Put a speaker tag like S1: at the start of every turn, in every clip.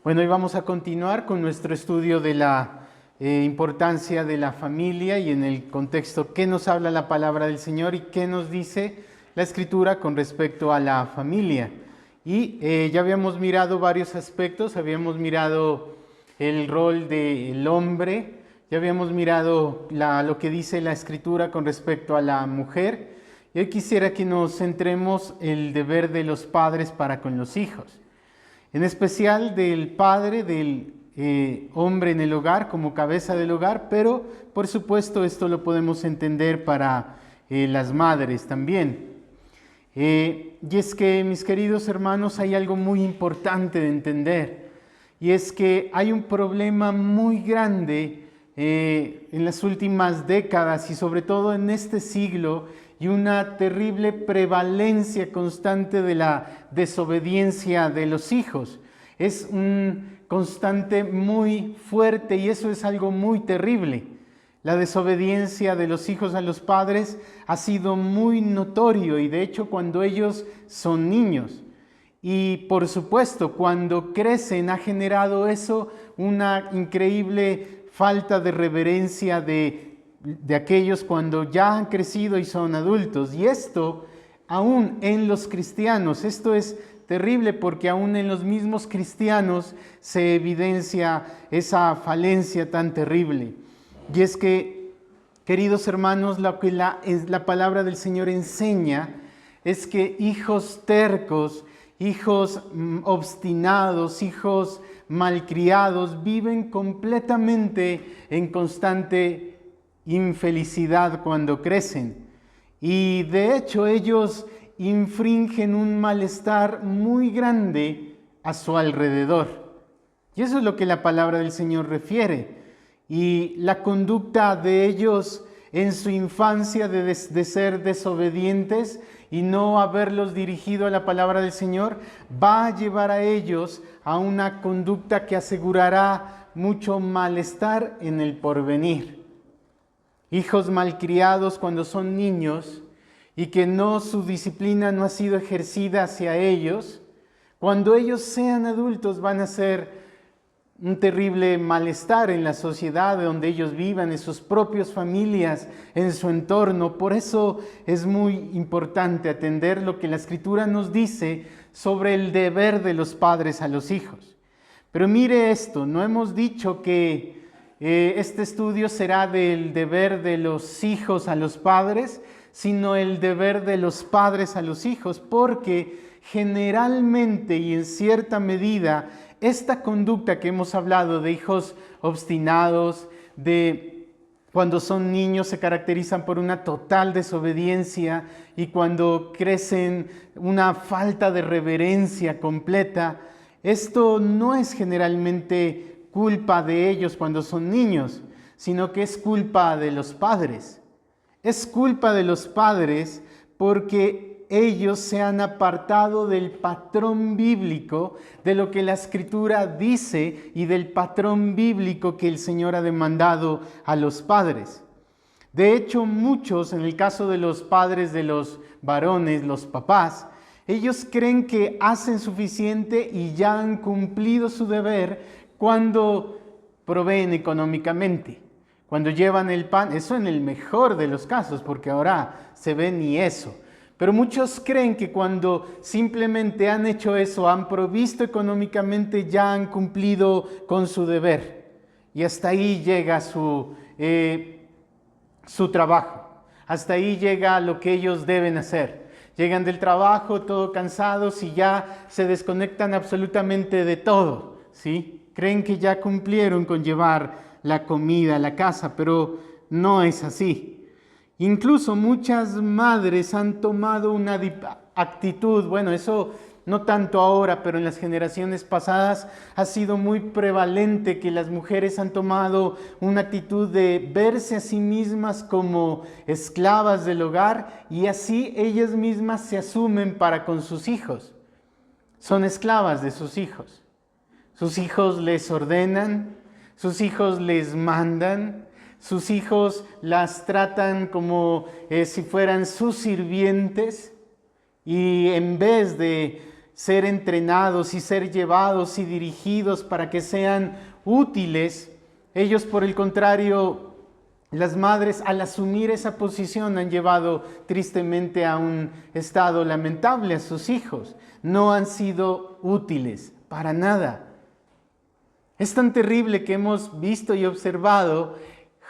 S1: Bueno, hoy vamos a continuar con nuestro estudio de la importancia de la familia y en el contexto qué nos habla la palabra del Señor y qué nos dice la Escritura con respecto a la familia. Y ya habíamos mirado varios aspectos, habíamos mirado el rol del hombre, ya habíamos mirado lo que dice la Escritura con respecto a la mujer, y hoy quisiera que nos centremos en el deber de los padres para con los hijos. En especial del padre, del hombre en el hogar como cabeza del hogar, pero por supuesto esto lo podemos entender para las madres también. Y es que, mis queridos hermanos, hay algo muy importante de entender, y es que hay un problema muy grande en las últimas décadas y sobre todo en este siglo, y una terrible prevalencia constante de la desobediencia de los hijos. Es un constante muy fuerte y eso es algo muy terrible. La desobediencia de los hijos a los padres ha sido muy notorio y de hecho cuando ellos son niños. Y por supuesto, cuando crecen ha generado eso una increíble falta de reverencia de aquellos cuando ya han crecido y son adultos. Y esto aún en los cristianos, esto es terrible porque aún en los mismos cristianos se evidencia esa falencia tan terrible. Y es que, queridos hermanos, lo que la palabra del Señor enseña es que hijos tercos, hijos obstinados, hijos malcriados viven completamente en constante infelicidad cuando crecen, y de hecho ellos infringen un malestar muy grande a su alrededor. Y eso es lo que la palabra del Señor refiere. Y la conducta de ellos en su infancia de ser desobedientes y no haberlos dirigido a la palabra del Señor va a llevar a ellos a una conducta que asegurará mucho malestar en el porvenir. Hijos malcriados cuando son niños y que su disciplina no ha sido ejercida hacia ellos, cuando ellos sean adultos van a ser un terrible malestar en la sociedad donde ellos vivan, en sus propias familias, en su entorno. Por eso es muy importante atender lo que la Escritura nos dice sobre el deber de los padres a los hijos. Pero mire esto, no hemos dicho que este estudio será del deber de los hijos a los padres, sino el deber de los padres a los hijos, porque generalmente y en cierta medida esta conducta que hemos hablado de hijos obstinados, de cuando son niños se caracterizan por una total desobediencia y cuando crecen una falta de reverencia completa, esto no es generalmente culpa de ellos cuando son niños, sino que es culpa de los padres. Es culpa de los padres porque ellos se han apartado del patrón bíblico, de lo que la Escritura dice y del patrón bíblico que el Señor ha demandado a los padres. De hecho, muchos, en el caso de los padres de los varones, los papás, ellos creen que hacen suficiente y ya han cumplido su deber cuando proveen económicamente, cuando llevan el pan, eso en el mejor de los casos, porque ahora se ve ni eso. Pero muchos creen que cuando simplemente han hecho eso, han provisto económicamente, ya han cumplido con su deber. Y hasta ahí llega su trabajo, hasta ahí llega lo que ellos deben hacer. Llegan del trabajo todo cansados y ya se desconectan absolutamente de todo, ¿sí? Creen que ya cumplieron con llevar la comida a la casa, pero no es así. Incluso muchas madres han tomado una actitud, bueno, eso no tanto ahora, pero en las generaciones pasadas ha sido muy prevalente que las mujeres han tomado una actitud de verse a sí mismas como esclavas del hogar y así ellas mismas se asumen para con sus hijos. Son esclavas de sus hijos. Sus hijos les ordenan, sus hijos les mandan, sus hijos las tratan como si fueran sus sirvientes y en vez de ser entrenados y ser llevados y dirigidos para que sean útiles. Ellos, por el contrario, las madres, al asumir esa posición, han llevado tristemente a un estado lamentable a sus hijos. No han sido útiles para nada. Es tan terrible que hemos visto y observado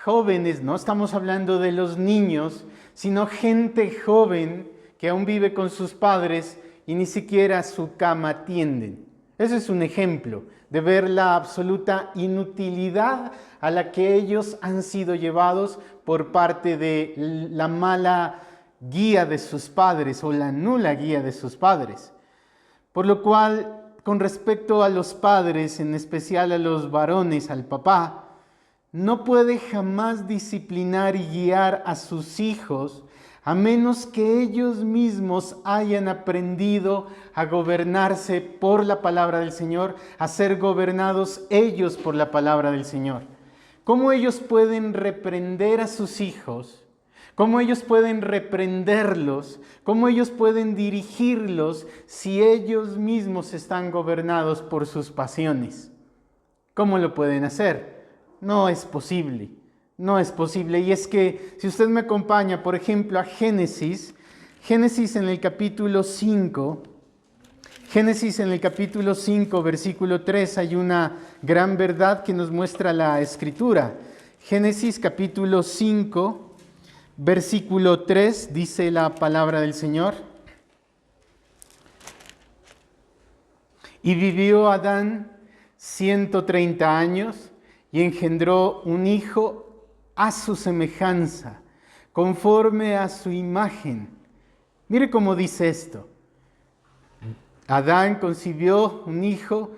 S1: jóvenes, no estamos hablando de los niños, sino gente joven que aún vive con sus padres y ni siquiera su cama atienden. Ese es un ejemplo de ver la absoluta inutilidad a la que ellos han sido llevados por parte de la mala guía de sus padres o la nula guía de sus padres. Por lo cual, con respecto a los padres, en especial a los varones, al papá, no puede jamás disciplinar y guiar a sus hijos a menos que ellos mismos hayan aprendido a gobernarse por la palabra del Señor, a ser gobernados ellos por la palabra del Señor. ¿Cómo ellos pueden reprender a sus hijos? ¿Cómo ellos pueden reprenderlos? ¿Cómo ellos pueden dirigirlos si ellos mismos están gobernados por sus pasiones? ¿Cómo lo pueden hacer? No es posible. No es posible. Y es que si usted me acompaña, por ejemplo, a Génesis en el capítulo 5, versículo 3, hay una gran verdad que nos muestra la Escritura. Génesis capítulo 5, versículo 3, dice la palabra del Señor. Y vivió Adán 130 años y engendró un hijo a su semejanza, conforme a su imagen. Mire cómo dice esto. Adán concibió un hijo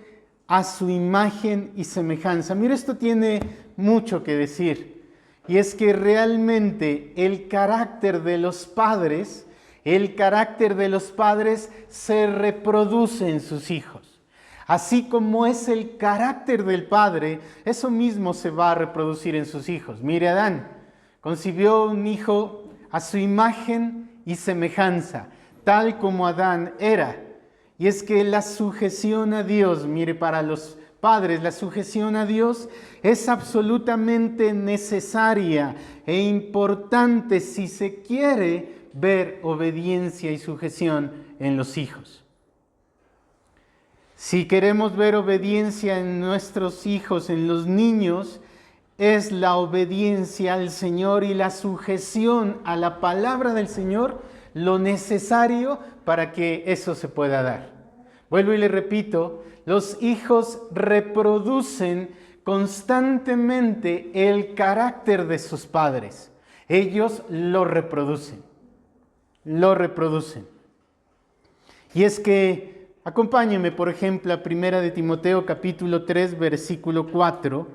S1: a su imagen y semejanza. Mire, esto tiene mucho que decir. Y es que realmente el carácter de los padres se reproduce en sus hijos. Así como es el carácter del padre, eso mismo se va a reproducir en sus hijos. Mire, Adán concibió un hijo a su imagen y semejanza, tal como Adán era. Y es que la sujeción a Dios, mire, para los padres, la sujeción a Dios es absolutamente necesaria e importante si se quiere ver obediencia y sujeción en los hijos. Si queremos ver obediencia en nuestros hijos, en los niños, es la obediencia al Señor y la sujeción a la palabra del Señor lo necesario para que eso se pueda dar. Vuelvo y le repito, los hijos reproducen constantemente el carácter de sus padres. Ellos lo reproducen. Y es que acompáñenme, por ejemplo, a 1 de Timoteo capítulo 3, versículo 4.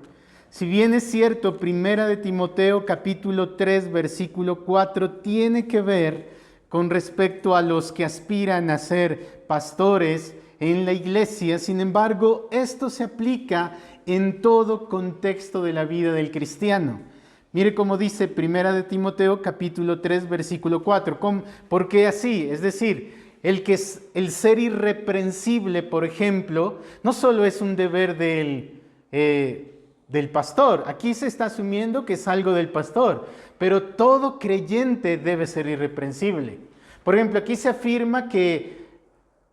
S1: Si bien es cierto, 1 de Timoteo capítulo 3, versículo 4 tiene que ver con respecto a los que aspiran a ser pastores en la iglesia. Sin embargo, esto se aplica en todo contexto de la vida del cristiano. Mire cómo dice 1 de Timoteo capítulo 3, versículo 4. ¿Por qué así? Es decir, el ser irreprensible, por ejemplo, no solo es un deber del pastor. Aquí se está asumiendo que es algo del pastor, pero todo creyente debe ser irreprensible. Por ejemplo, aquí se afirma que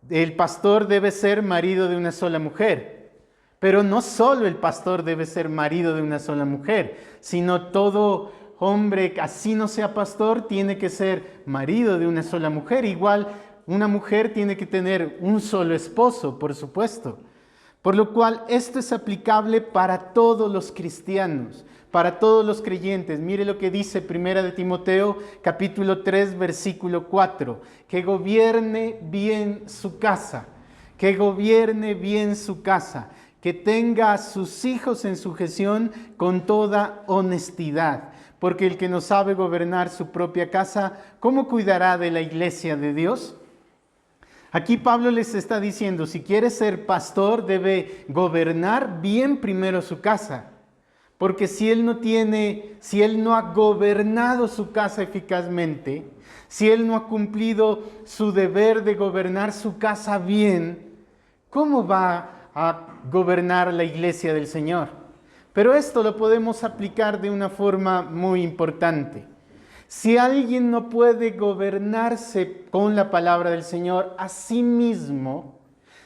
S1: el pastor debe ser marido de una sola mujer, pero no solo el pastor debe ser marido de una sola mujer, sino todo hombre, así no sea pastor, tiene que ser marido de una sola mujer. Igual, una mujer tiene que tener un solo esposo, por supuesto. Por lo cual, esto es aplicable para todos los cristianos, para todos los creyentes. Mire lo que dice 1 de Timoteo, capítulo 3, versículo 4. Que gobierne bien su casa, que tenga a sus hijos en sujeción con toda honestidad. Porque el que no sabe gobernar su propia casa, ¿cómo cuidará de la iglesia de Dios? Aquí Pablo les está diciendo, si quiere ser pastor, debe gobernar bien primero su casa. Porque si él no ha gobernado su casa eficazmente, si él no ha cumplido su deber de gobernar su casa bien, ¿cómo va a gobernar la iglesia del Señor? Pero esto lo podemos aplicar de una forma muy importante. Si alguien no puede gobernarse con la palabra del Señor a sí mismo,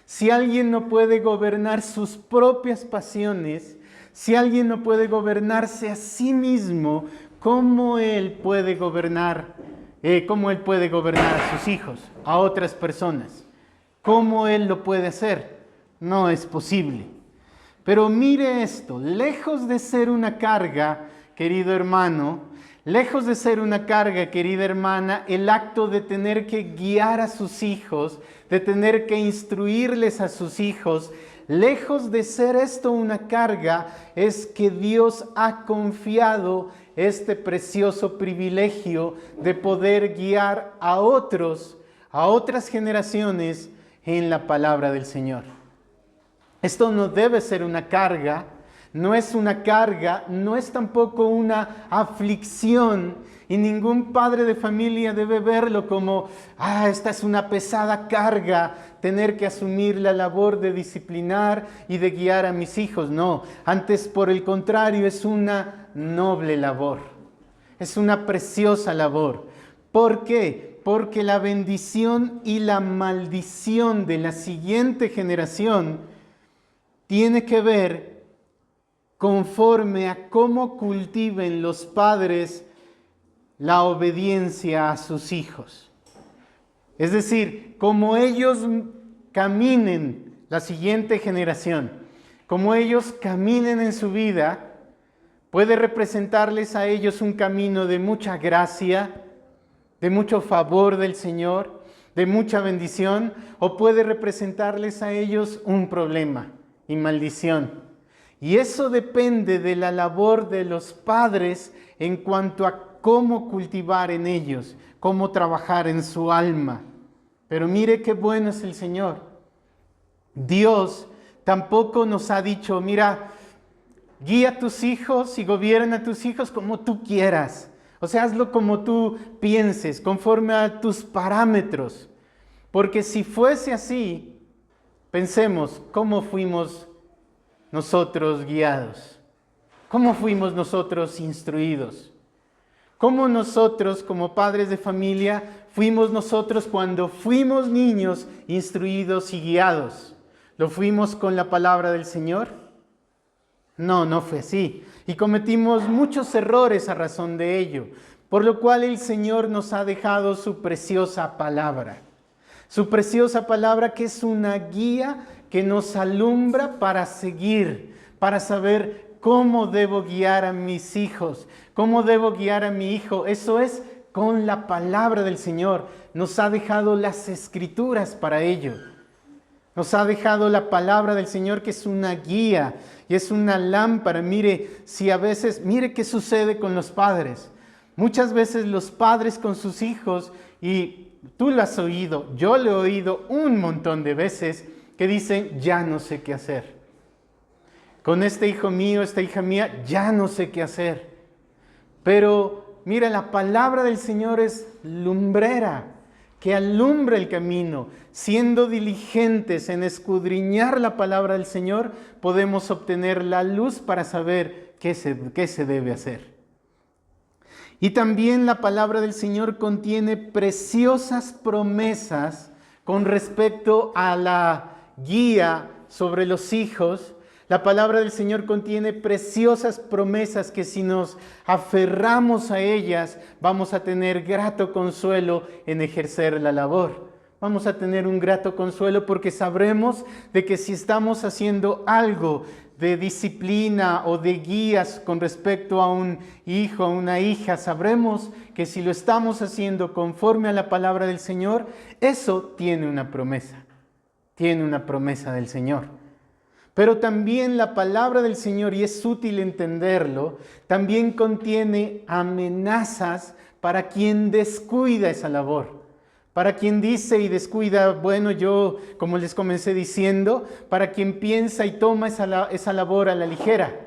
S1: si alguien no puede gobernar sus propias pasiones, si alguien no puede gobernarse a sí mismo, ¿cómo él puede gobernar a sus hijos, a otras personas? ¿Cómo él lo puede hacer? No es posible. Pero mire esto, lejos de ser una carga, querido hermano, lejos de ser una carga, querida hermana, el acto de tener que guiar a sus hijos, de tener que instruirles a sus hijos, lejos de ser esto una carga, es que Dios ha confiado este precioso privilegio de poder guiar a otros, a otras generaciones en la palabra del Señor. Esto no debe ser una carga, no es una carga, no es tampoco una aflicción, y ningún padre de familia debe verlo como, esta es una pesada carga, tener que asumir la labor de disciplinar y de guiar a mis hijos. No, antes por el contrario, es una noble labor, es una preciosa labor. ¿Por qué? Porque la bendición y la maldición de la siguiente generación tiene que ver conforme a cómo cultiven los padres la obediencia a sus hijos. Es decir, como ellos caminen, la siguiente generación, como ellos caminen en su vida, puede representarles a ellos un camino de mucha gracia, de mucho favor del Señor, de mucha bendición, o puede representarles a ellos un problema y maldición. Y eso depende de la labor de los padres en cuanto a cómo cultivar en ellos, cómo trabajar en su alma. Pero mire qué bueno es el Señor. Dios tampoco nos ha dicho, mira, guía a tus hijos y gobierna a tus hijos como tú quieras. O sea, hazlo como tú pienses, conforme a tus parámetros. Porque si fuese así, pensemos, ¿cómo fuimos nosotros guiados? ¿Cómo fuimos nosotros instruidos? ¿Cómo nosotros, como padres de familia, fuimos nosotros cuando fuimos niños instruidos y guiados? ¿Lo fuimos con la palabra del Señor? No, no fue así. Y cometimos muchos errores a razón de ello, por lo cual el Señor nos ha dejado su preciosa palabra. Su preciosa palabra, que es una guía que nos alumbra para seguir, para saber cómo debo guiar a mis hijos, cómo debo guiar a mi hijo. Eso es con la palabra del Señor. Nos ha dejado las Escrituras para ello. Nos ha dejado la palabra del Señor, que es una guía y es una lámpara. Mire qué sucede con los padres. Muchas veces los padres con sus hijos, y tú lo has oído, yo lo he oído un montón de veces, que dicen, ya no sé qué hacer. Con este hijo mío, esta hija mía, ya no sé qué hacer. Pero mira, la palabra del Señor es lumbrera, que alumbra el camino. Siendo diligentes en escudriñar la palabra del Señor, podemos obtener la luz para saber qué se debe hacer. Y también la palabra del Señor contiene preciosas promesas con respecto a la guía sobre los hijos. La palabra del Señor contiene preciosas promesas que si nos aferramos a ellas, vamos a tener grato consuelo en ejercer la labor. Vamos a tener un grato consuelo porque sabremos de que si estamos haciendo algo de disciplina o de guías con respecto a un hijo, a una hija, sabremos que si lo estamos haciendo conforme a la palabra del Señor, eso tiene una promesa del Señor. Pero también la palabra del Señor, y es útil entenderlo, también contiene amenazas para quien descuida esa labor. Para quien dice y descuida, bueno, yo, como les comencé diciendo, para quien piensa y toma esa labor a la ligera.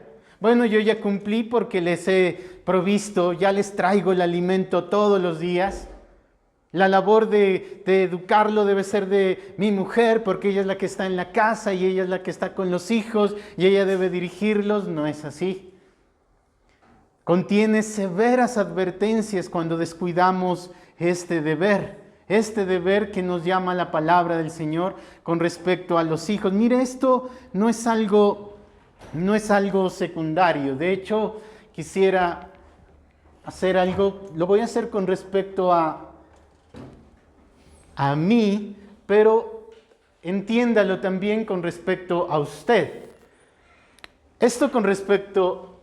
S1: Bueno, yo ya cumplí porque les he provisto, ya les traigo el alimento todos los días. La labor de educarlo debe ser de mi mujer, porque ella es la que está en la casa y ella es la que está con los hijos y ella debe dirigirlos. No es así. Contiene severas advertencias cuando descuidamos este deber que nos llama la palabra del Señor con respecto a los hijos. Mire, esto no es algo secundario. De hecho, quisiera hacer algo, lo voy a hacer con respecto a mí, pero entiéndalo también con respecto a usted. Esto con respecto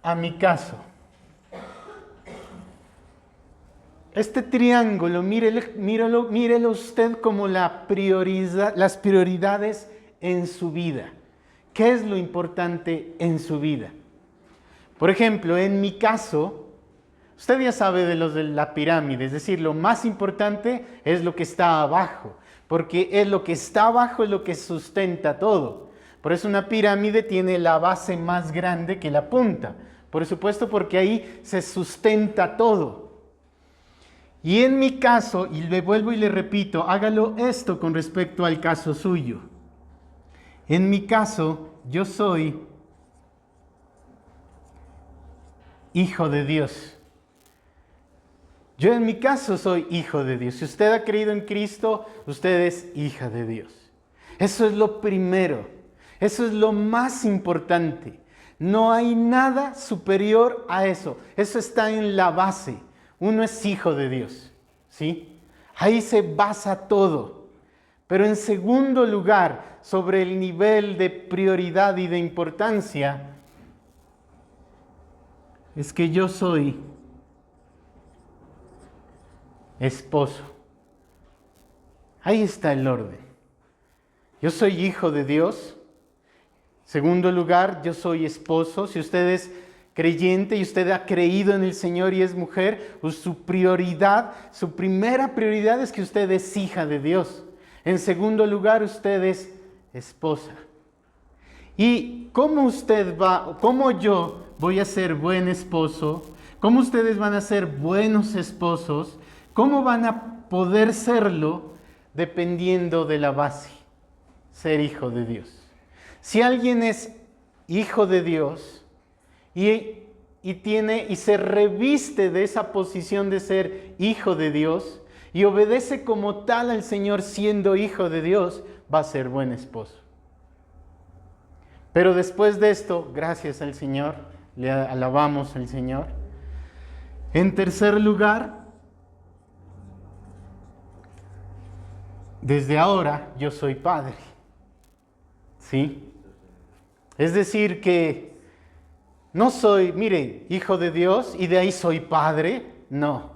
S1: a mi caso. Este triángulo, mírelo usted como las prioridades en su vida. ¿Qué es lo importante en su vida? Por ejemplo, en mi caso, usted ya sabe de los de la pirámide, es decir, lo más importante es lo que está abajo, porque es lo que está abajo es lo que sustenta todo. Por eso una pirámide tiene la base más grande que la punta. Por supuesto, porque ahí se sustenta todo. Y en mi caso, y le vuelvo y le repito, hágalo esto con respecto al caso suyo. En mi caso, yo soy hijo de Dios. Yo en mi caso soy hijo de Dios. Si usted ha creído en Cristo, usted es hija de Dios. Eso es lo primero. Eso es lo más importante. No hay nada superior a eso. Eso está en la base. Uno es hijo de Dios, ¿sí? Ahí se basa todo. Pero en segundo lugar, sobre el nivel de prioridad y de importancia, es que yo soy esposo. Ahí está el orden. Yo soy hijo de Dios. Segundo lugar, yo soy esposo. Si usted es creyente y usted ha creído en el Señor y es mujer, pues su primera prioridad es que usted es hija de Dios. En segundo lugar, usted es esposa. ¿Y cómo yo voy a ser buen esposo? ¿Cómo ustedes van a ser buenos esposos? ¿Cómo van a poder serlo? Dependiendo de la base, ser hijo de Dios. Si alguien es hijo de Dios y se reviste de esa posición de ser hijo de Dios y obedece como tal al Señor siendo hijo de Dios, va a ser buen esposo. Pero después de esto, gracias al Señor, le alabamos al Señor. En tercer lugar, desde ahora yo soy padre. ¿Sí? Es decir que no soy, mire, hijo de Dios y de ahí soy padre. No.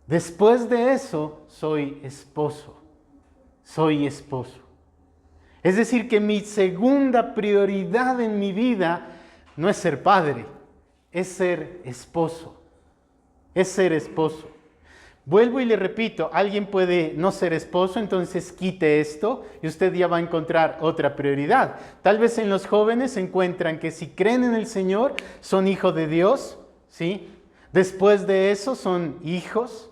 S1: Después de eso soy esposo. Soy esposo. Es decir que mi segunda prioridad en mi vida no es ser padre, es ser esposo. Es ser esposo. Vuelvo y le repito, alguien puede no ser esposo, entonces quite esto y usted ya va a encontrar otra prioridad. Tal vez en los jóvenes encuentran que si creen en el Señor, son hijos de Dios, ¿sí? Después de eso son hijos,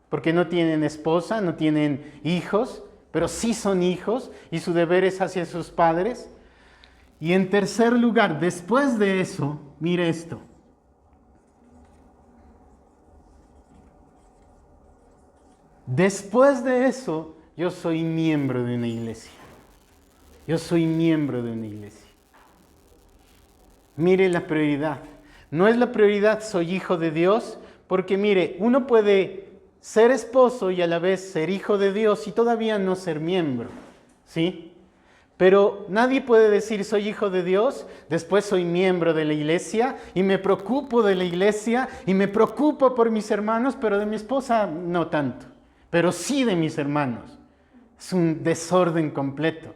S1: porque no tienen esposa, no tienen hijos, pero sí son hijos y su deber es hacia sus padres. Y en tercer lugar, después de eso, mire esto. Después de eso, yo soy miembro de una iglesia. Yo soy miembro de una iglesia. Mire la prioridad. No es la prioridad, soy hijo de Dios, porque mire, uno puede ser esposo y a la vez ser hijo de Dios y todavía no ser miembro, ¿sí? Pero nadie puede decir soy hijo de Dios, después soy miembro de la iglesia y me preocupo de la iglesia y me preocupo por mis hermanos, pero de mi esposa no tanto. Pero sí de mis hermanos. Es un desorden completo.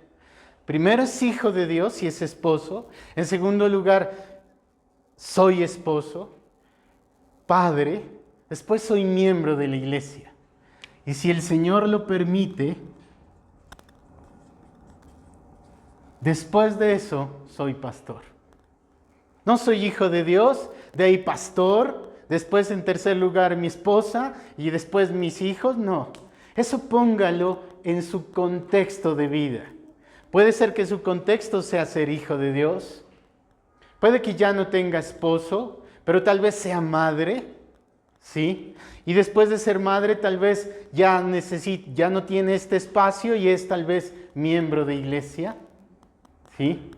S1: Primero es hijo de Dios y es esposo. En segundo lugar, soy esposo, padre. Después soy miembro de la iglesia. Y si el Señor lo permite, después de eso soy pastor. No soy hijo de Dios, de ahí pastor, después en tercer lugar mi esposa y después mis hijos. No, eso póngalo en su contexto de vida. Puede ser que su contexto sea ser hijo de Dios. Puede que ya no tenga esposo, pero tal vez sea madre, ¿sí? Y después de ser madre tal vez ya no tiene este espacio y es tal vez miembro de iglesia, ¿sí?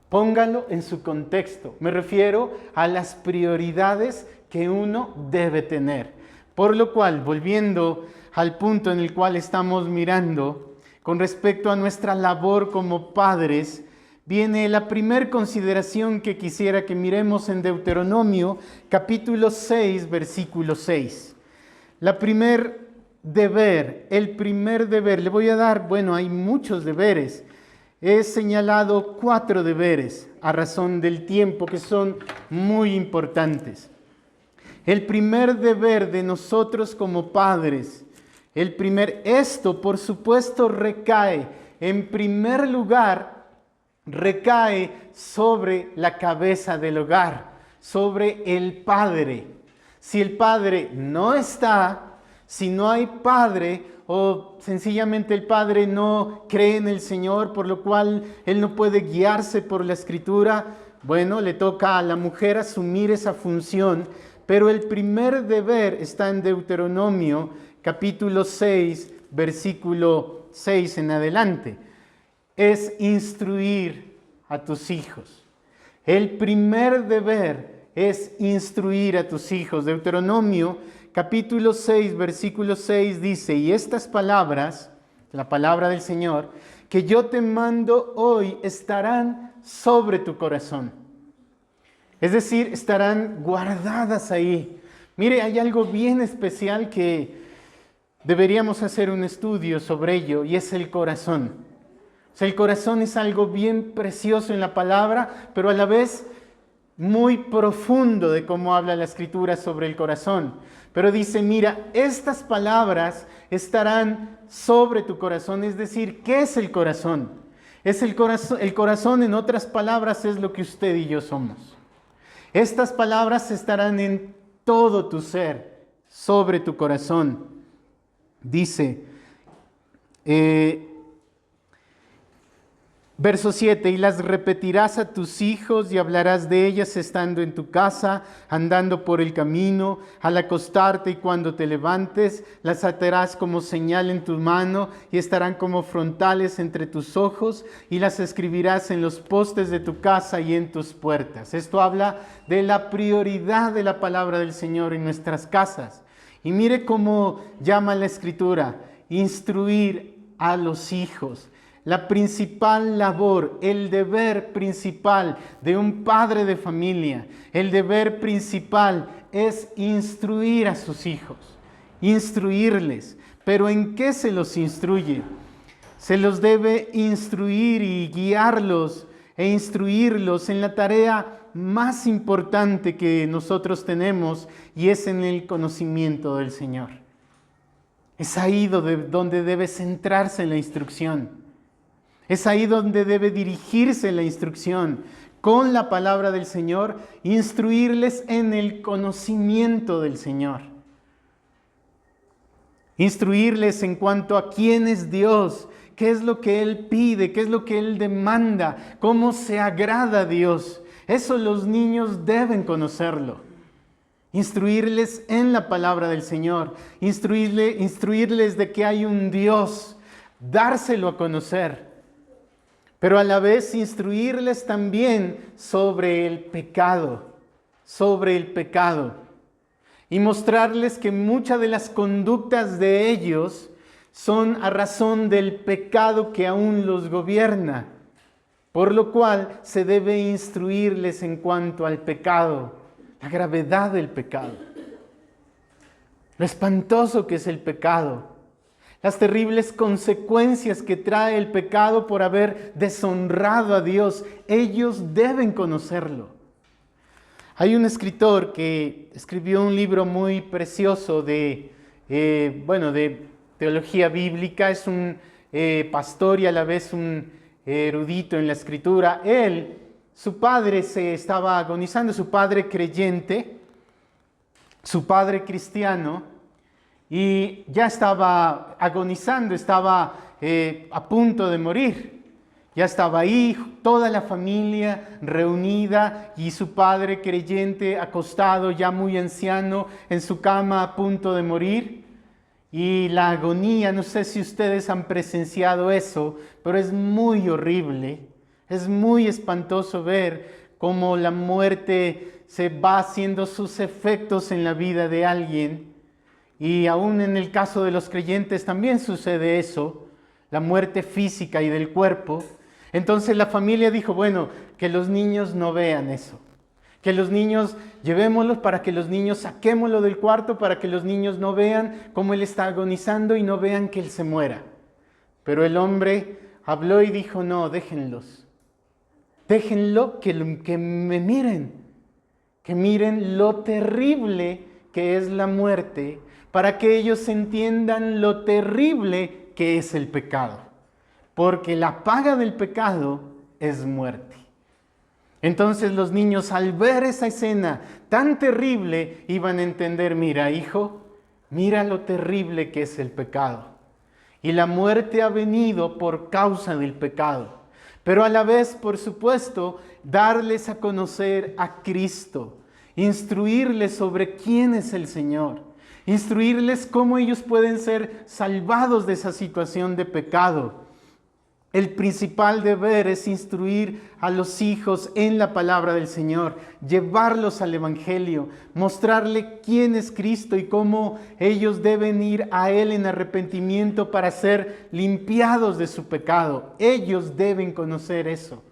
S1: Póngalo en su contexto. Me refiero a las prioridades que uno debe tener. Por lo cual, volviendo al punto en el cual estamos mirando, con respecto a nuestra labor como padres, viene la primera consideración que quisiera que miremos en Deuteronomio, capítulo 6, versículo 6. El primer deber, le voy a dar, hay muchos deberes. He señalado 4 deberes a razón del tiempo que son muy importantes. El primer deber de nosotros como padres, esto por supuesto recae, en primer lugar, recae sobre la cabeza del hogar, sobre el padre. Si el padre no está, si no hay padre, o sencillamente el padre no cree en el Señor, por lo cual él no puede guiarse por la Escritura, le toca a la mujer asumir esa función. Pero el primer deber está en Deuteronomio, capítulo 6, versículo 6 en adelante. Es instruir a tus hijos. El primer deber es instruir a tus hijos. Deuteronomio capítulo 6, versículo 6 dice: y estas palabras, la palabra del Señor, que yo te mando hoy, estarán sobre tu corazón. Es decir, estarán guardadas ahí. Mire, hay algo bien especial que deberíamos hacer un estudio sobre ello, y es el corazón. O sea, el corazón es algo bien precioso en la palabra, pero a la vez muy profundo de cómo habla la Escritura sobre el corazón. Pero dice, mira, estas palabras estarán sobre tu corazón. Es decir, ¿qué es el corazón? El corazón, en otras palabras, es lo que usted y yo somos. Estas palabras estarán en todo tu ser, sobre tu corazón. Dice, verso 7, y las repetirás a tus hijos y hablarás de ellas estando en tu casa, andando por el camino, al acostarte y cuando te levantes, las atarás como señal en tu mano y estarán como frontales entre tus ojos y las escribirás en los postes de tu casa y en tus puertas. Esto habla de la prioridad de la palabra del Señor en nuestras casas. Y mire cómo llama la Escritura, instruir a los hijos. La principal labor, el deber principal de un padre de familia, el deber principal es instruir a sus hijos, instruirles. ¿Pero en qué se los instruye? Se los debe instruir y guiarlos e instruirlos en la tarea más importante que nosotros tenemos, y es en el conocimiento del Señor. Es ahí donde debe centrarse la instrucción. Es ahí donde debe dirigirse la instrucción, con la palabra del Señor, instruirles en el conocimiento del Señor. Instruirles en cuanto a quién es Dios, qué es lo que Él pide, qué es lo que Él demanda, cómo se agrada a Dios. Eso los niños deben conocerlo. Instruirles en la palabra del Señor, instruirles de que hay un Dios, dárselo a conocer. Pero a la vez instruirles también sobre el pecado, y mostrarles que muchas de las conductas de ellos son a razón del pecado que aún los gobierna, por lo cual se debe instruirles en cuanto al pecado, la gravedad del pecado, lo espantoso que es el pecado, las terribles consecuencias que trae el pecado por haber deshonrado a Dios. Ellos deben conocerlo. Hay un escritor que escribió un libro muy precioso de teología bíblica. Es un pastor y a la vez un erudito en la Escritura. Su padre se estaba agonizando, su padre creyente, su padre cristiano, y ya estaba agonizando, estaba a punto de morir. Ya estaba ahí toda la familia reunida y su padre creyente acostado, ya muy anciano, en su cama a punto de morir. Y la agonía, no sé si ustedes han presenciado eso, pero es muy horrible. Es muy espantoso ver cómo la muerte se va haciendo sus efectos en la vida de alguien. Y aún en el caso de los creyentes también sucede eso, la muerte física y del cuerpo. Entonces la familia dijo, bueno, que los niños no vean eso. Que los niños, llevémoslos para que los niños, saquémoslo del cuarto para que los niños no vean cómo él está agonizando y no vean que él se muera. Pero el hombre habló y dijo, no, déjenlos. Déjenlo que me miren. Que miren lo terrible que es la muerte, para que ellos entiendan lo terrible que es el pecado. Porque la paga del pecado es muerte. Entonces los niños, al ver esa escena tan terrible, iban a entender, mira, hijo, mira lo terrible que es el pecado. Y la muerte ha venido por causa del pecado. Pero a la vez, por supuesto, darles a conocer a Cristo, instruirles sobre quién es el Señor, instruirles cómo ellos pueden ser salvados de esa situación de pecado. El principal deber es instruir a los hijos en la palabra del Señor, llevarlos al Evangelio, mostrarle quién es Cristo y cómo ellos deben ir a Él en arrepentimiento para ser limpiados de su pecado. Ellos deben conocer eso.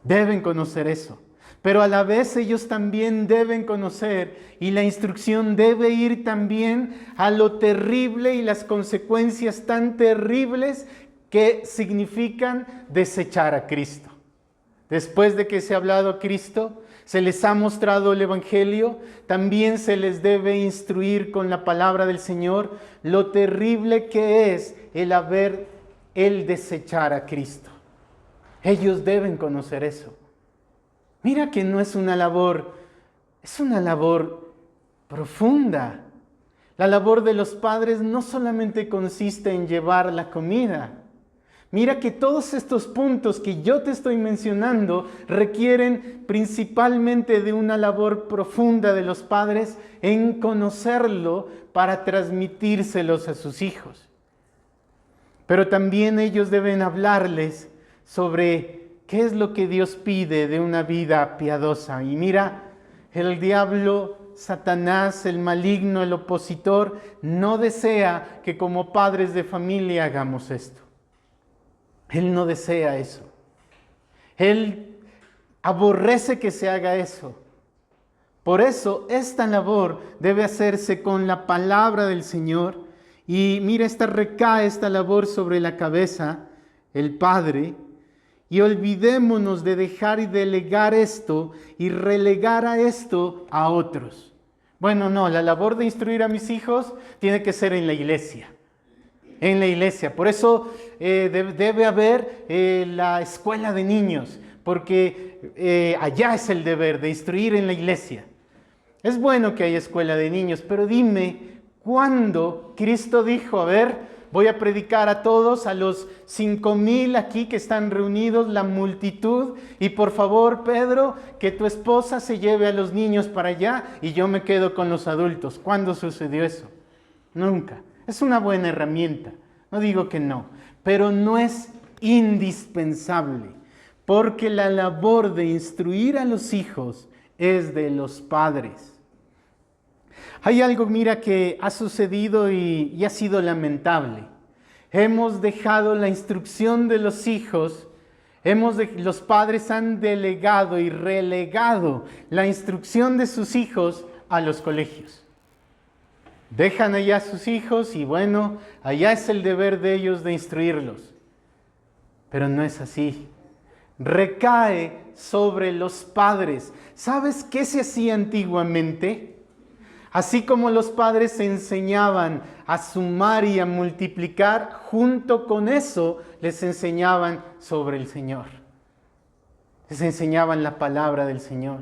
S1: Deben conocer eso. Pero a la vez ellos también deben conocer, y la instrucción debe ir también a lo terrible y las consecuencias tan terribles que significan desechar a Cristo. Después de que se ha hablado a Cristo, se les ha mostrado el Evangelio, también se les debe instruir con la palabra del Señor lo terrible que es el desechar a Cristo. Ellos deben conocer eso. Mira que no es una labor, es una labor profunda. La labor de los padres no solamente consiste en llevar la comida. Mira que todos estos puntos que yo te estoy mencionando requieren principalmente de una labor profunda de los padres en conocerlo para transmitírselos a sus hijos. Pero también ellos deben hablarles sobre qué es lo que Dios pide de una vida piadosa. Y mira, el diablo, Satanás, el maligno, el opositor, no desea que como padres de familia hagamos esto. Él no desea eso. Él aborrece que se haga eso. Por eso esta labor debe hacerse con la palabra del Señor. Y mira, recae esta labor sobre la cabeza, el Padre. Y olvidémonos de dejar y delegar esto y relegar a esto a otros. Bueno, no, la labor de instruir a mis hijos tiene que ser en la iglesia. En la iglesia. Por eso debe haber la escuela de niños, porque allá es el deber de instruir en la iglesia. Es bueno que haya escuela de niños, pero dime, ¿cuándo Cristo dijo, a ver, voy a predicar a todos, a los 5,000 aquí que están reunidos, la multitud, y por favor, Pedro, que tu esposa se lleve a los niños para allá y yo me quedo con los adultos? ¿Cuándo sucedió eso? Nunca. Es una buena herramienta, no digo que no, pero no es indispensable, porque la labor de instruir a los hijos es de los padres. Hay algo, mira, que ha sucedido y ha sido lamentable. Hemos dejado la instrucción de los hijos, los padres han delegado y relegado la instrucción de sus hijos a los colegios. Dejan allá a sus hijos y bueno, allá es el deber de ellos de instruirlos. Pero no es así. Recae sobre los padres. ¿Sabes qué se hacía antiguamente? Así como los padres enseñaban a sumar y a multiplicar, junto con eso les enseñaban sobre el Señor. Les enseñaban la palabra del Señor.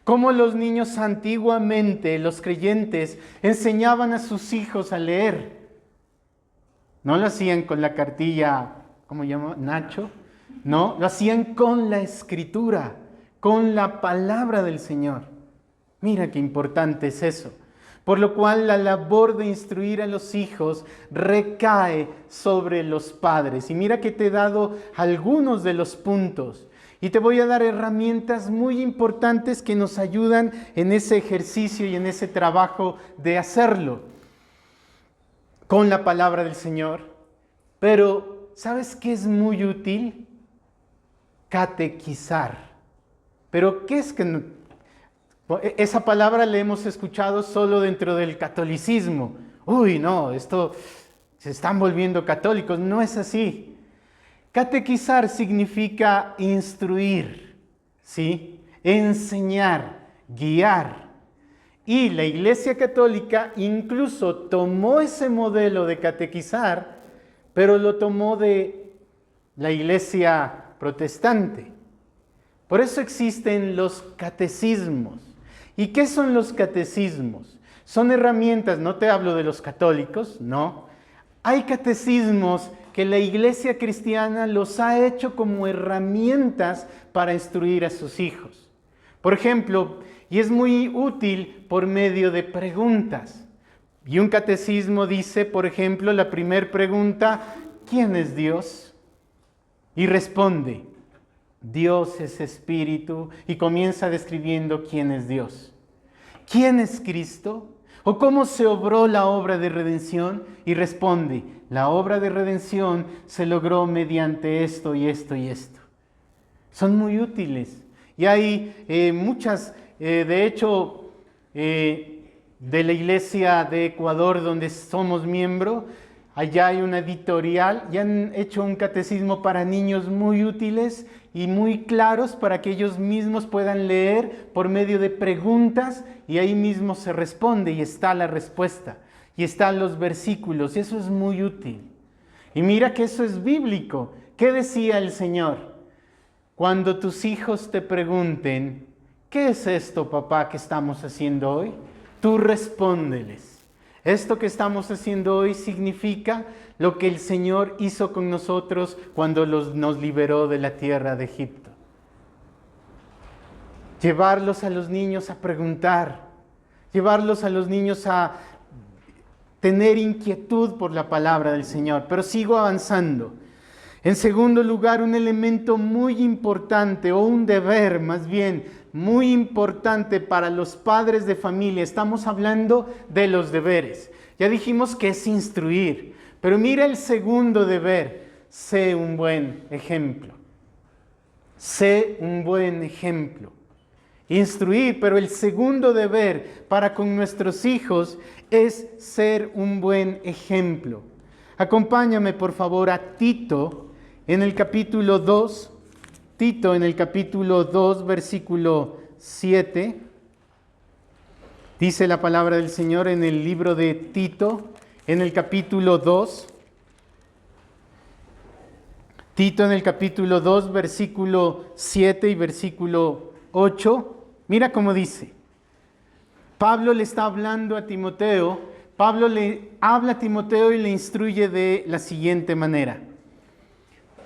S1: Cómo los niños antiguamente, los creyentes, enseñaban a sus hijos a leer. No lo hacían con la cartilla, ¿cómo se llama? Nacho. No, lo hacían con la Escritura, con la palabra del Señor. Mira qué importante es eso. Por lo cual la labor de instruir a los hijos recae sobre los padres. Y mira que te he dado algunos de los puntos. Y te voy a dar herramientas muy importantes que nos ayudan en ese ejercicio y en ese trabajo de hacerlo con la palabra del Señor. Pero, ¿sabes qué es muy útil? Catequizar. Pero, ¿qué es que esa palabra la hemos escuchado solo dentro del catolicismo? Uy, no, esto se están volviendo católicos. No es así. Catequizar significa instruir, ¿sí? Enseñar, guiar. Y la Iglesia Católica incluso tomó ese modelo de catequizar, pero lo tomó de la Iglesia protestante. Por eso existen los catecismos. ¿Y qué son los catecismos? Son herramientas, no te hablo de los católicos, no. Hay catecismos que la Iglesia cristiana los ha hecho como herramientas para instruir a sus hijos. Por ejemplo, y es muy útil por medio de preguntas. Y un catecismo dice, por ejemplo, la primera pregunta, ¿quién es Dios? Y responde, Dios es espíritu, y comienza describiendo quién es Dios. ¿Quién es Cristo? ¿O cómo se obró la obra de redención? Y responde, la obra de redención se logró mediante esto y esto y esto. Son muy útiles. Y hay muchas, de hecho, de la Iglesia de Ecuador, donde somos miembro, allá hay una editorial y han hecho un catecismo para niños muy útiles y muy claros para que ellos mismos puedan leer por medio de preguntas y ahí mismo se responde y está la respuesta y están los versículos y eso es muy útil. Y mira que eso es bíblico. ¿Qué decía el Señor? Cuando tus hijos te pregunten, ¿qué es esto, papá, que estamos haciendo hoy? Tú respóndeles. Esto que estamos haciendo hoy significa lo que el Señor hizo con nosotros cuando nos liberó de la tierra de Egipto. Llevarlos a los niños a preguntar, llevarlos a los niños a tener inquietud por la palabra del Señor. Pero sigo avanzando. En segundo lugar, un elemento muy importante, o un deber más bien, muy importante para los padres de familia. Estamos hablando de los deberes. Ya dijimos que es instruir, pero mira el segundo deber, sé un buen ejemplo. Sé un buen ejemplo. Instruir, pero el segundo deber para con nuestros hijos es ser un buen ejemplo. Acompáñame por favor a Tito en el capítulo 2. Tito en el capítulo 2, versículo 7, dice la palabra del Señor en el libro de Tito, en el capítulo 2. Tito en el capítulo 2, versículo 7 y versículo 8. Mira cómo dice. Pablo le está hablando a Timoteo. Pablo le habla a Timoteo y le instruye de la siguiente manera.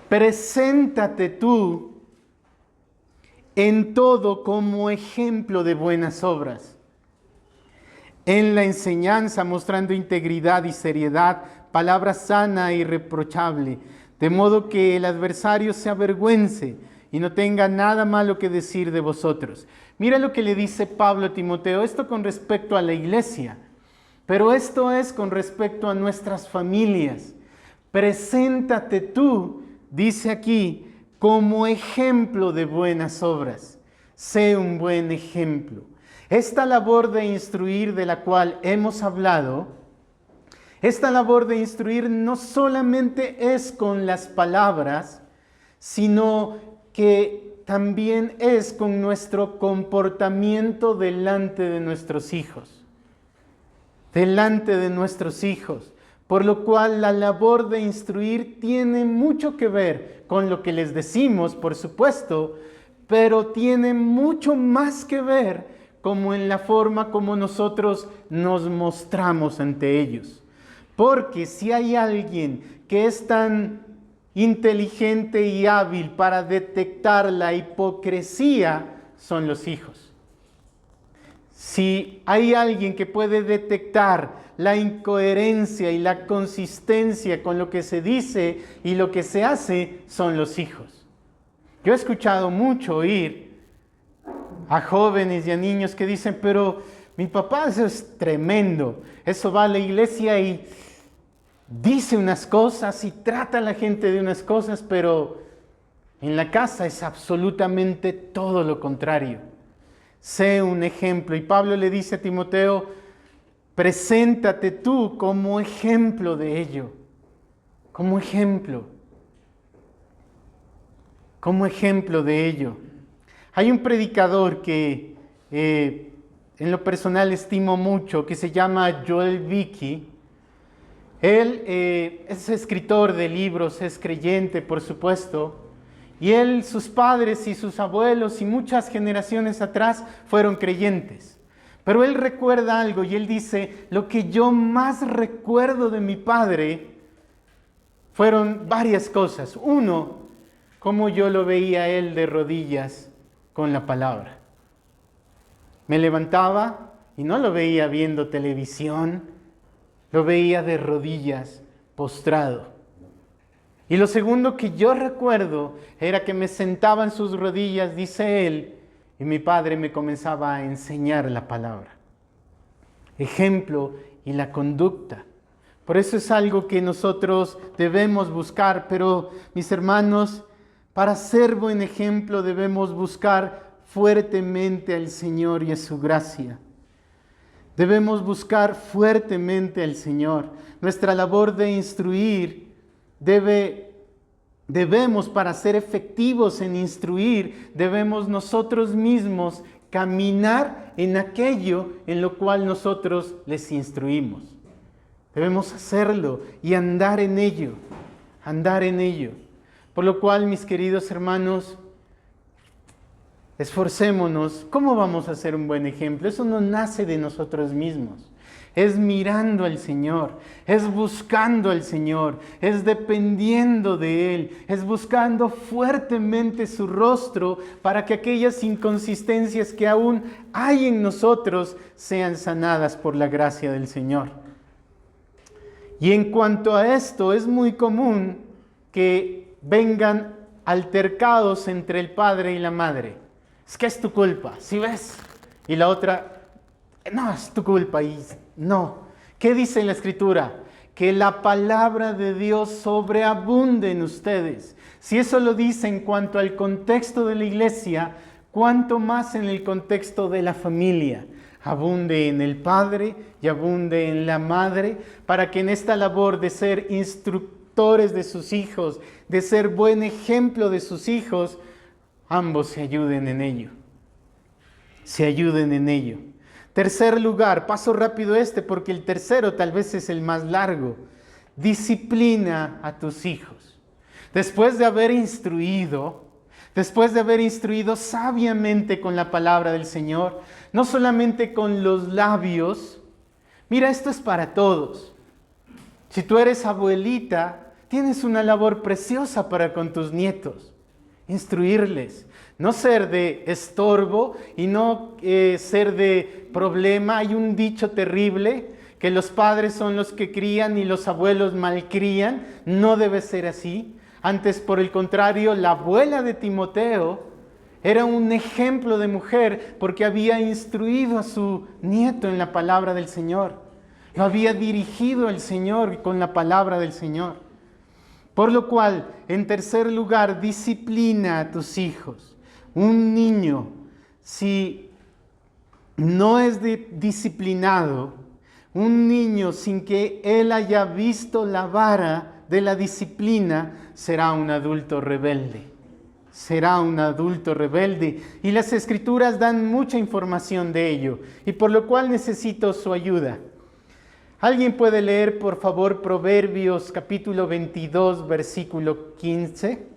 S1: Preséntate tú en todo como ejemplo de buenas obras, en la enseñanza mostrando integridad y seriedad, palabra sana e irreprochable, de modo que el adversario se avergüence y no tenga nada malo que decir de vosotros. Mira lo que le dice Pablo a Timoteo, esto con respecto a la iglesia, pero esto es con respecto a nuestras familias. Preséntate tú, dice aquí, como ejemplo de buenas obras. Sé un buen ejemplo. Esta labor de instruir de la cual hemos hablado, esta labor de instruir no solamente es con las palabras, sino que también es con nuestro comportamiento delante de nuestros hijos. Delante de nuestros hijos. Por lo cual la labor de instruir tiene mucho que ver con lo que les decimos, por supuesto, pero tiene mucho más que ver como en la forma como nosotros nos mostramos ante ellos. Porque si hay alguien que es tan inteligente y hábil para detectar la hipocresía, son los hijos. Si hay alguien que puede detectar la incoherencia y la consistencia con lo que se dice y lo que se hace, son los hijos. Yo he escuchado mucho oír a jóvenes y a niños que dicen, pero mi papá, eso es tremendo, eso va a la iglesia y dice unas cosas y trata a la gente de unas cosas, pero en la casa es absolutamente todo lo contrario. Sé un ejemplo. Y Pablo le dice a Timoteo, preséntate tú como ejemplo de ello. Como ejemplo. Como ejemplo de ello. Hay un predicador que en lo personal estimo mucho, que se llama Joel Vicky. Él es escritor de libros, es creyente, por supuesto. Y él, sus padres y sus abuelos y muchas generaciones atrás fueron creyentes. Pero él recuerda algo y él dice, lo que yo más recuerdo de mi padre fueron varias cosas. Uno, cómo yo lo veía a él de rodillas con la palabra. Me levantaba y no lo veía viendo televisión, lo veía de rodillas, postrado. Y lo segundo que yo recuerdo era que me sentaba en sus rodillas, dice él, y mi padre me comenzaba a enseñar la palabra. Ejemplo y la conducta. Por eso es algo que nosotros debemos buscar, pero mis hermanos, para ser buen ejemplo debemos buscar fuertemente al Señor y a su gracia. Debemos buscar fuertemente al Señor. Nuestra labor de instruir debemos, para ser efectivos en instruir, debemos nosotros mismos caminar en aquello en lo cual nosotros les instruimos. Debemos hacerlo y andar en ello, andar en ello. Por lo cual, mis queridos hermanos, esforcémonos. ¿Cómo vamos a ser un buen ejemplo? Eso no nace de nosotros mismos. Es mirando al Señor, es buscando al Señor, es dependiendo de Él, es buscando fuertemente su rostro para que aquellas inconsistencias que aún hay en nosotros sean sanadas por la gracia del Señor. Y en cuanto a esto, es muy común que vengan altercados entre el padre y la madre. Es que es tu culpa, ¿sí ves? Y la otra, no, es tu culpa. Y no. ¿Qué dice en la Escritura? Que la palabra de Dios sobreabunde en ustedes. Si eso lo dice en cuanto al contexto de la iglesia, ¿cuánto más en el contexto de la familia? Abunde en el padre y abunde en la madre, para que en esta labor de ser instructores de sus hijos, de ser buen ejemplo de sus hijos, ambos se ayuden en ello. Se ayuden en ello. Tercer lugar, paso rápido porque el tercero tal vez es el más largo. Disciplina a tus hijos. Después de haber instruido sabiamente con la palabra del Señor, no solamente con los labios. Mira, esto es para todos. Si tú eres abuelita, tienes una labor preciosa para con tus nietos. Instruirles. No ser de estorbo y no ser de problema. Hay un dicho terrible, que los padres son los que crían y los abuelos malcrían. No debe ser así. Antes, por el contrario, la abuela de Timoteo era un ejemplo de mujer porque había instruido a su nieto en la palabra del Señor. Lo había dirigido al Señor con la palabra del Señor. Por lo cual, en tercer lugar, disciplina a tus hijos. Un niño, si no es disciplinado, un niño sin que él haya visto la vara de la disciplina, será un adulto rebelde. Será un adulto rebelde. Y las Escrituras dan mucha información de ello, y por lo cual necesito su ayuda. ¿Alguien puede leer, por favor, Proverbios capítulo 22, versículo 15?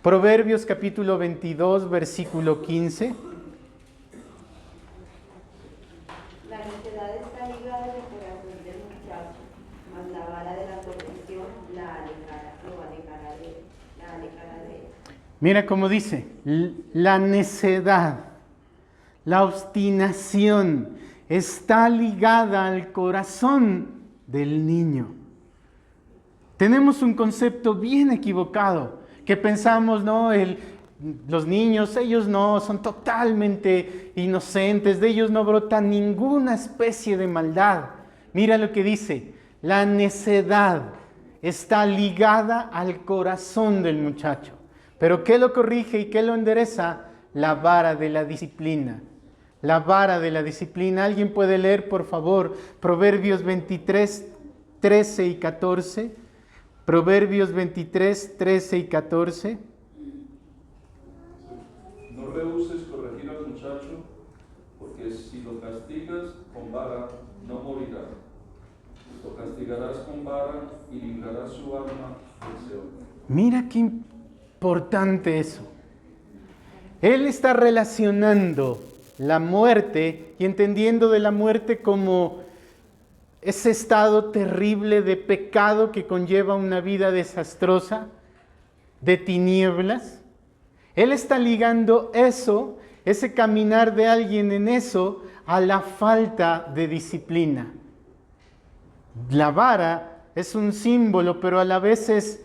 S1: Proverbios capítulo 22, versículo 15. Mira cómo dice, la necedad, la obstinación está ligada al corazón del niño. Tenemos un concepto bien equivocado, que pensamos, no, los niños, ellos no, son totalmente inocentes, de ellos no brota ninguna especie de maldad. Mira lo que dice, la necedad está ligada al corazón del muchacho. Pero ¿qué lo corrige y qué lo endereza? La vara de la disciplina. La vara de la disciplina. ¿Alguien puede leer, por favor, Proverbios 23, 13 y 14? Proverbios 23, 13 y 14.
S2: No rehuses corregir al muchacho, porque si lo castigas con vara, no morirá. Lo castigarás con vara y librarás su alma del Seol.
S1: Mira qué importante eso. Él está relacionando la muerte y entendiendo de la muerte como ese estado terrible de pecado que conlleva una vida desastrosa, de tinieblas. Él está ligando eso, ese caminar de alguien en eso, a la falta de disciplina. La vara es un símbolo, pero a la vez es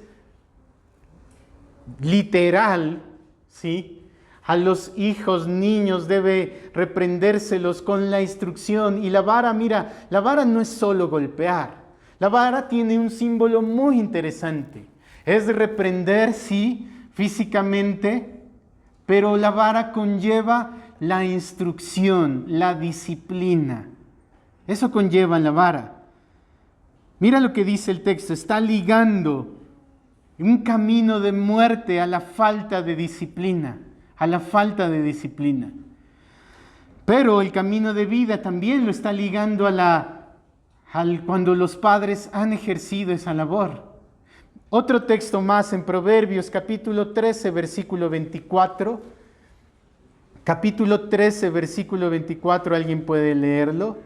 S1: literal, ¿sí? A los hijos, niños, debe reprendérselos con la instrucción. Y la vara, mira, la vara no es solo golpear. La vara tiene un símbolo muy interesante. Es reprender, sí, físicamente, pero la vara conlleva la instrucción, la disciplina. Eso conlleva la vara. Mira lo que dice el texto, está ligando un camino de muerte a la falta de disciplina, a la falta de disciplina. Pero el camino de vida también lo está ligando cuando los padres han ejercido esa labor. Otro texto más en Proverbios, capítulo 13, versículo 24. Capítulo 13, versículo 24, ¿alguien puede leerlo?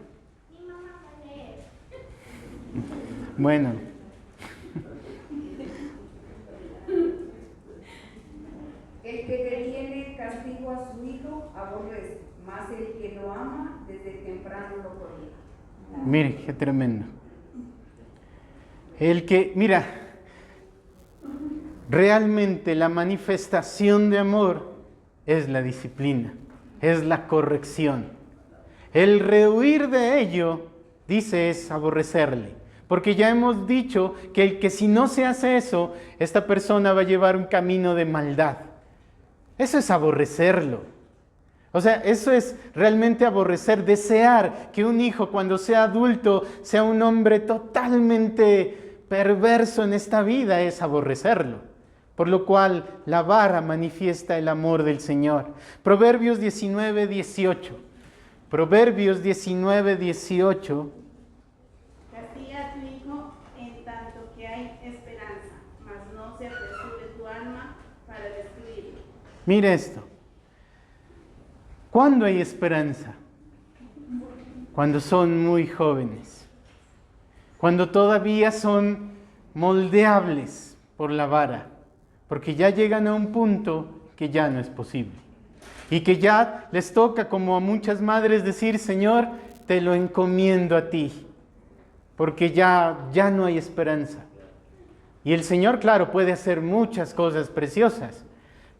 S1: Bueno.
S3: El que detiene castigo a su hijo aborrece, mas el que lo ama desde temprano lo corrige.
S1: Mire, qué tremendo. Mira, realmente la manifestación de amor es la disciplina, es la corrección. El rehuir de ello, dice, es aborrecerle. Porque ya hemos dicho que si no se hace eso, esta persona va a llevar un camino de maldad. Eso es aborrecerlo. O sea, eso es realmente aborrecer, desear que un hijo cuando sea adulto sea un hombre totalmente perverso en esta vida, es aborrecerlo. Por lo cual la vara manifiesta el amor del Señor. Proverbios 19, 18. Proverbios 19, 18.
S4: Castiga a tu hijo en tanto que hay esperanza, mas no se apresure tu alma para destruirlo.
S1: Mire esto. ¿Cuándo hay esperanza? Cuando son muy jóvenes. Cuando todavía son moldeables por la vara. Porque ya llegan a un punto que ya no es posible. Y que ya les toca, como a muchas madres, decir, Señor, te lo encomiendo a ti. Porque ya no hay esperanza. Y el Señor, claro, puede hacer muchas cosas preciosas.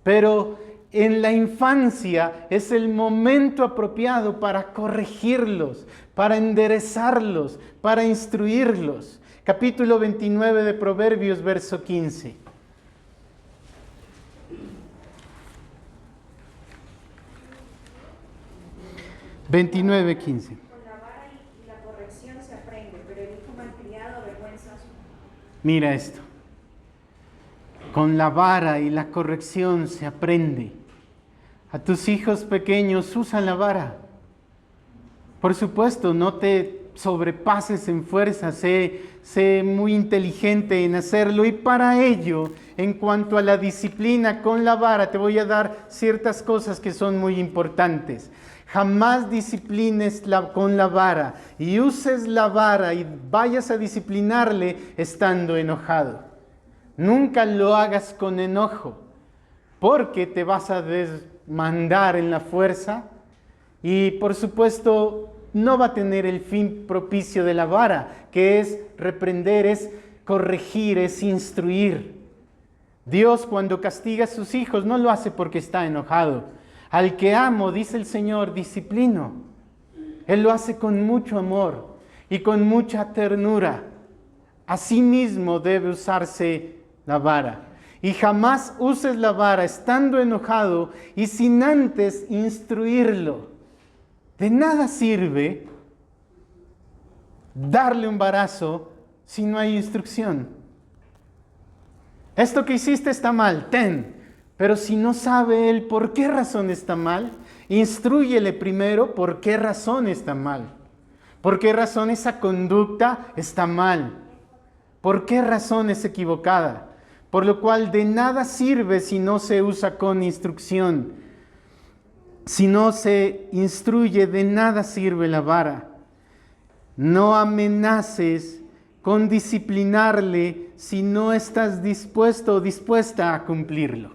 S1: Pero en la infancia es el momento apropiado para corregirlos, para enderezarlos, para instruirlos. Capítulo 29 de Proverbios, verso 15. 29, 15.
S3: Con la vara y la corrección se aprende, pero el hijo malcriado avergüenza a su madre.
S1: Mira esto. Con la vara y la corrección se aprende. A tus hijos pequeños usa la vara. Por supuesto, no te sobrepases en fuerza, sé muy inteligente en hacerlo. Y para ello, en cuanto a la disciplina con la vara, te voy a dar ciertas cosas que son muy importantes. Jamás disciplines con la vara y uses la vara y vayas a disciplinarle estando enojado. Nunca lo hagas con enojo. porque te vas a desmandar en la fuerza y por supuesto no va a tener el fin propicio de la vara, que es reprender, es corregir, es instruir. Dios cuando castiga a sus hijos no lo hace porque está enojado. Al que amo, dice el Señor, disciplino. Él lo hace con mucho amor y con mucha ternura. Asimismo debe usarse la vara. Y jamás uses la vara estando enojado y sin antes instruirlo. De nada sirve darle un varazo si no hay instrucción. Esto que hiciste está mal, ten. Pero si no sabe él por qué razón está mal, instrúyele primero por qué razón está mal. ¿Por qué razón esa conducta está mal? ¿Por qué razón es equivocada? Por lo cual de nada sirve si no se usa con instrucción. Si no se instruye, de nada sirve la vara. No amenaces con disciplinarle si no estás dispuesto o dispuesta a cumplirlo.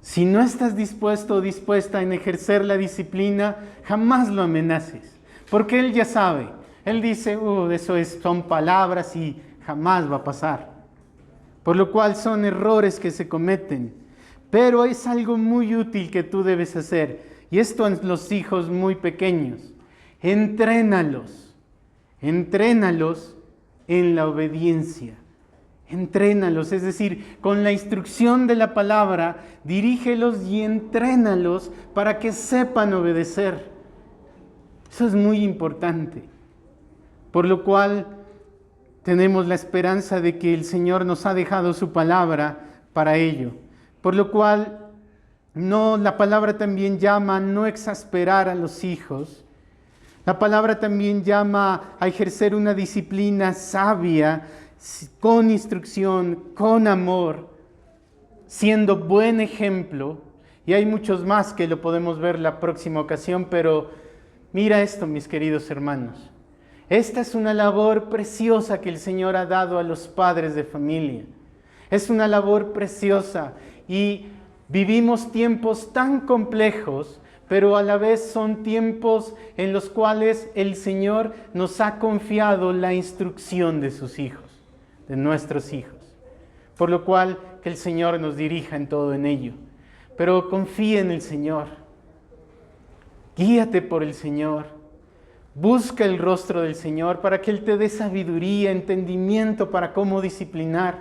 S1: Si no estás dispuesto o dispuesta en ejercer la disciplina, jamás lo amenaces. Porque él ya sabe. Él dice, son palabras y jamás va a pasar. Por lo cual son errores que se cometen. Pero es algo muy útil que tú debes hacer. Y esto en los hijos muy pequeños. Entrénalos. Entrénalos en la obediencia. Entrénalos, es decir, con la instrucción de la palabra, dirígelos y entrénalos para que sepan obedecer. Eso es muy importante. Por lo cual tenemos la esperanza de que el Señor nos ha dejado su palabra para ello. Por lo cual la palabra también llama a no exasperar a los hijos. La palabra también llama a ejercer una disciplina sabia, con instrucción, con amor, siendo buen ejemplo. Y hay muchos más que lo podemos ver la próxima ocasión, pero mira esto, mis queridos hermanos. Esta es una labor preciosa que el Señor ha dado a los padres de familia. Es una labor preciosa y vivimos tiempos tan complejos, pero a la vez son tiempos en los cuales el Señor nos ha confiado la instrucción de sus hijos, de nuestros hijos. Por lo cual que el Señor nos dirija en todo en ello. Pero confía en el Señor. Guíate por el Señor. Busca el rostro del Señor para que Él te dé sabiduría, entendimiento para cómo disciplinar.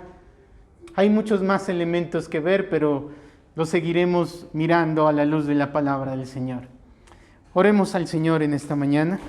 S1: Hay muchos más elementos que ver, pero los seguiremos mirando a la luz de la palabra del Señor. Oremos al Señor en esta mañana.